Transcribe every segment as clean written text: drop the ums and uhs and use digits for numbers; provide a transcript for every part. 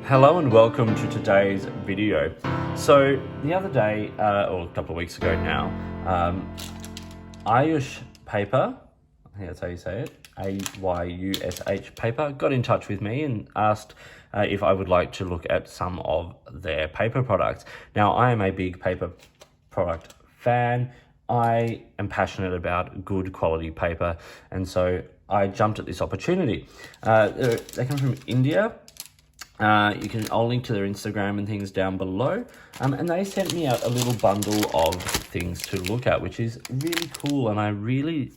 Hello and welcome to today's video. So the other day, or a couple of weeks ago now, Ayush paper, I think that's how you say it, Ayush paper, got in touch with me and asked if I would like to look at some of their paper products. Now, I am a big paper product fan. I am passionate about good quality paper, and so I jumped at this opportunity. They come from India. I'll link to their Instagram and things down below. And they sent me out a little bundle of things to look at, which is really cool. And I really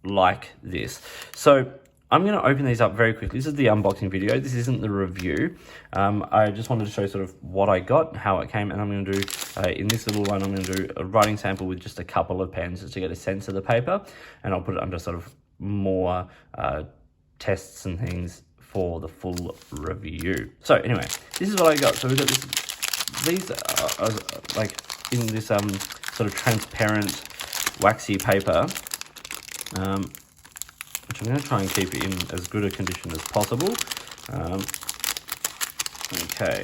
like this. So I'm going to open these up very quickly. This is the unboxing video. This isn't the review. I just wanted to show sort of what I got, how it came. And I'm going to do, in this little one, I'm going to do a writing sample with just a couple of pens just to get a sense of the paper. And I'll put it under sort of more tests and things for the full review. So anyway, this is what I got. So we've got these are like in this sort of transparent waxy paper, which I'm going to try and keep in as good a condition as possible. Okay,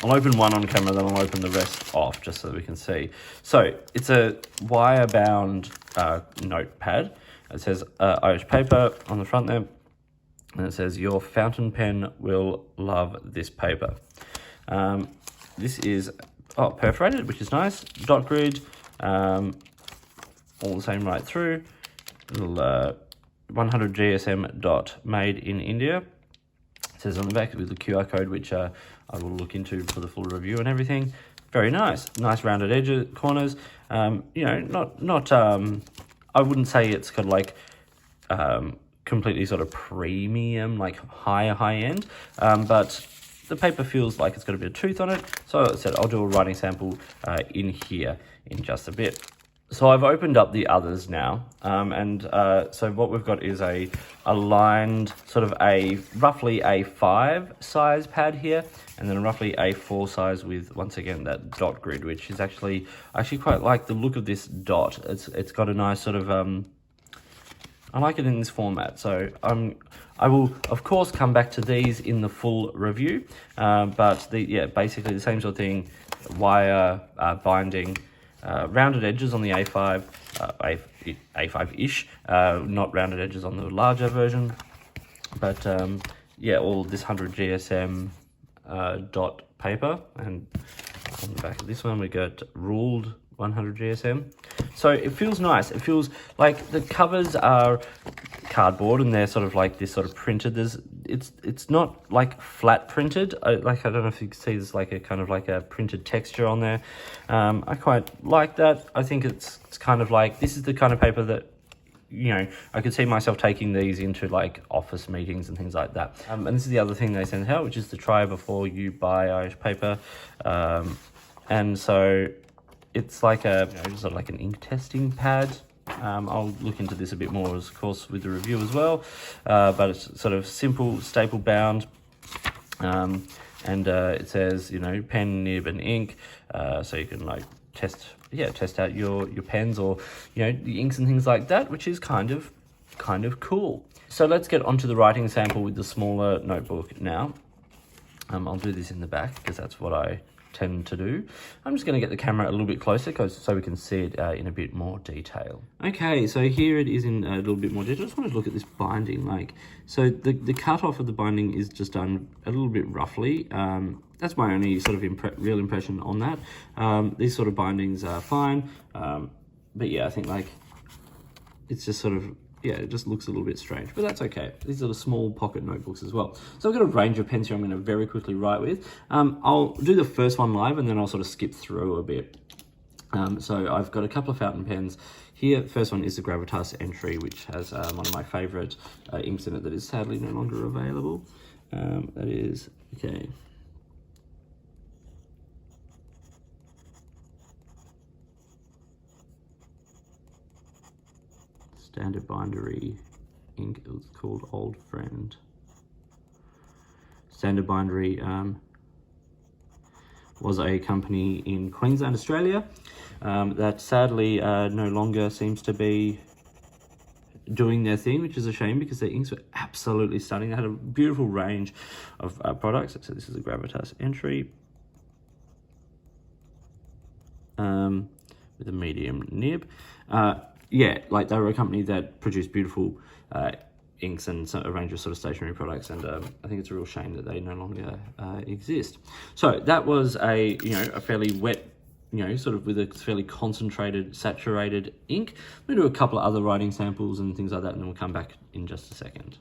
I'll open one on camera, then I'll open the rest off just so we can see. So it's a wire-bound notepad. It says Irish paper on the front there. And it says, your fountain pen will love this paper. This is perforated, which is nice. Dot grid, all the same right through. Little 100 GSM dot made in India. It says on the back with the QR code, which I will look into for the full review and everything. Very nice. Nice rounded edges, corners. Not I wouldn't say it's kind of like completely sort of premium, like high end, but the paper feels like it's got a bit of tooth on it. So I said I'll do a writing sample in here in just a bit. So I've opened up the others now, so what we've got is a lined sort of roughly A5 size pad here, and then roughly A4 size with, once again, that dot grid, which is actually quite like the look of this dot. It's got a nice sort of I like it in this format. So I will of course come back to these in the full review, but basically the same sort of thing, wire binding, rounded edges on the A5, A5-ish, not rounded edges on the larger version, but all this 100 GSM dot paper, and on the back of this one we got ruled 100 GSM. So it feels nice. It feels like the covers are cardboard and they're sort of like this sort of printed. It's not like flat printed. I don't know if you can see there's like a kind of like a printed texture on there. I quite like that. I think it's kind of like, this is the kind of paper that, I could see myself taking these into like office meetings and things like that. And this is the other thing they sent out, which is to try before you buy Irish paper. And so it's like sort of like an ink testing pad. I'll look into this a bit more, of course, with the review as well. But it's sort of simple, staple bound. And it says, pen, nib, and ink. So you can like test out your pens or, the inks and things like that, which is kind of cool. So let's get onto the writing sample with the smaller notebook now. I'll do this in the back because that's what I tend to do. I'm just going to get the camera a little bit closer so we can see it in a bit more detail. Okay, so here it is in a little bit more detail. I just want to look at this binding. So the cut off of the binding is just done a little bit roughly. That's my only sort of real impression on that. These sort of bindings are fine, but yeah, I think like it's just sort of, it just looks a little bit strange, but that's okay. These are the small pocket notebooks as well. So I've got a range of pens here I'm going to very quickly write with. I'll do the first one live and then I'll sort of skip through a bit. So I've got a couple of fountain pens here. The first one is the Gravitas Entry, which has one of my favorite inks in it that is sadly no longer available. That is, okay. Standard bindery ink. It was called Old Friend. Standard Bindery was a company in Queensland, Australia, that sadly no longer seems to be doing their thing, which is a shame because their inks were absolutely stunning. They had a beautiful range of products. So this is a Gravitas entry with a medium nib. Yeah, like they were a company that produced beautiful inks and a range of sort of stationery products, and I think it's a real shame that they no longer exist. So that was a fairly wet, sort of with a fairly concentrated, saturated ink. We'll do a couple of other writing samples and things like that, and then we'll come back in just a second.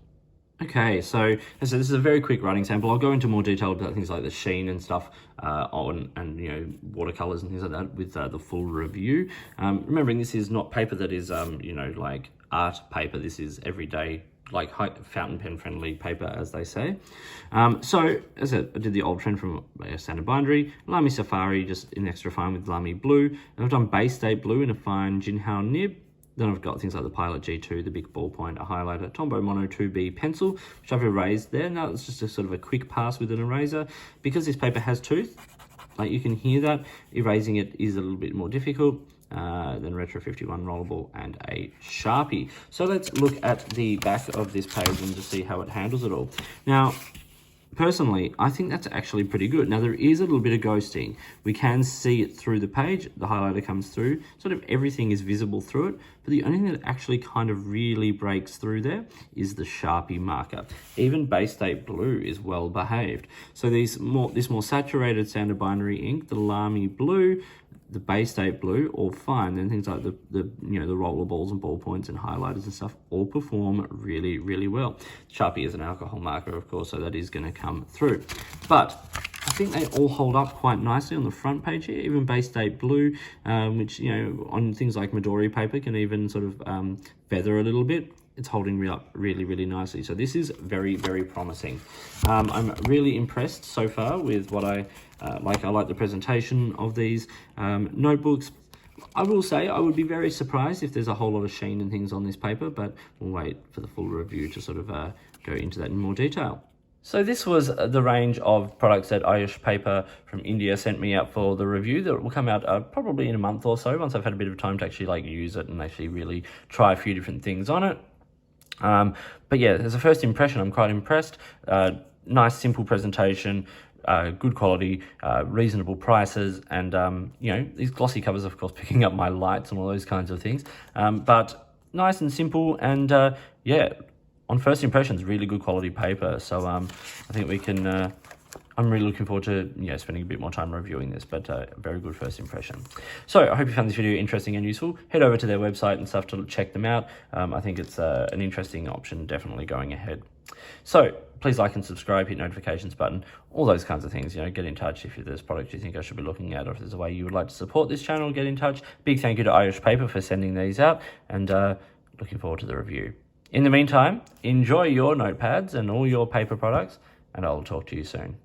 Okay, so this is a very quick writing sample. I'll go into more detail about things like the sheen and stuff and watercolors and things like that with the full review. Remembering this is not paper that is like art paper. This is everyday, like fountain pen friendly paper, as they say. So as I said, I did the old trend from standard bindery, Lamy Safari just in extra fine with Lamy Blue, and I've done Bay State Blue in a fine Jinhao nib. Then I've got things like the Pilot G2, the big ballpoint, a highlighter, Tombow Mono 2B pencil, which I've erased there. Now it's just a sort of a quick pass with an eraser. Because this paper has tooth, like you can hear that, erasing it is a little bit more difficult than Retro 51 Rollerball and a Sharpie. So let's look at the back of this page and just see how it handles it all. Now, personally, I think that's actually pretty good. Now, there is a little bit of ghosting. We can see it through the page. The highlighter comes through. Sort of everything is visible through it. But the only thing that actually kind of really breaks through there is the Sharpie marker. Even Bay State Blue is well behaved. So this more saturated standard binary ink, the Lamy Blue, the Bay State Blue, all fine. Then things like the roller balls and ballpoints and highlighters and stuff all perform really, really well. Sharpie is an alcohol marker, of course, so that is going to come through. But I think they all hold up quite nicely on the front page here. Even Bay State Blue, which on things like Midori paper can even sort of feather a little bit. It's holding up really, really nicely. So this is very, very promising. I'm really impressed so far with what I like. I like the presentation of these notebooks. I will say I would be very surprised if there's a whole lot of sheen and things on this paper, but we'll wait for the full review to sort of go into that in more detail. So this was the range of products that Ayush Paper from India sent me out for the review that will come out probably in a month or so, once I've had a bit of time to actually like use it and actually really try a few different things on it. But yeah, as a first impression, I'm quite impressed. Nice, simple presentation, good quality, reasonable prices, and these glossy covers, of course, picking up my lights and all those kinds of things. But nice and simple, and yeah, on first impressions, really good quality paper. So I think we can. I'm really looking forward to spending a bit more time reviewing this, but very good first impression. So I hope you found this video interesting and useful. Head over to their website and stuff to check them out. I think it's an interesting option, definitely going ahead. So please like and subscribe, hit notifications button, all those kinds of things. Get in touch if there's products you think I should be looking at, or if there's a way you would like to support this channel, get in touch. Big thank you to Ayush Paper for sending these out, and looking forward to the review. In the meantime, enjoy your notepads and all your paper products, and I'll talk to you soon.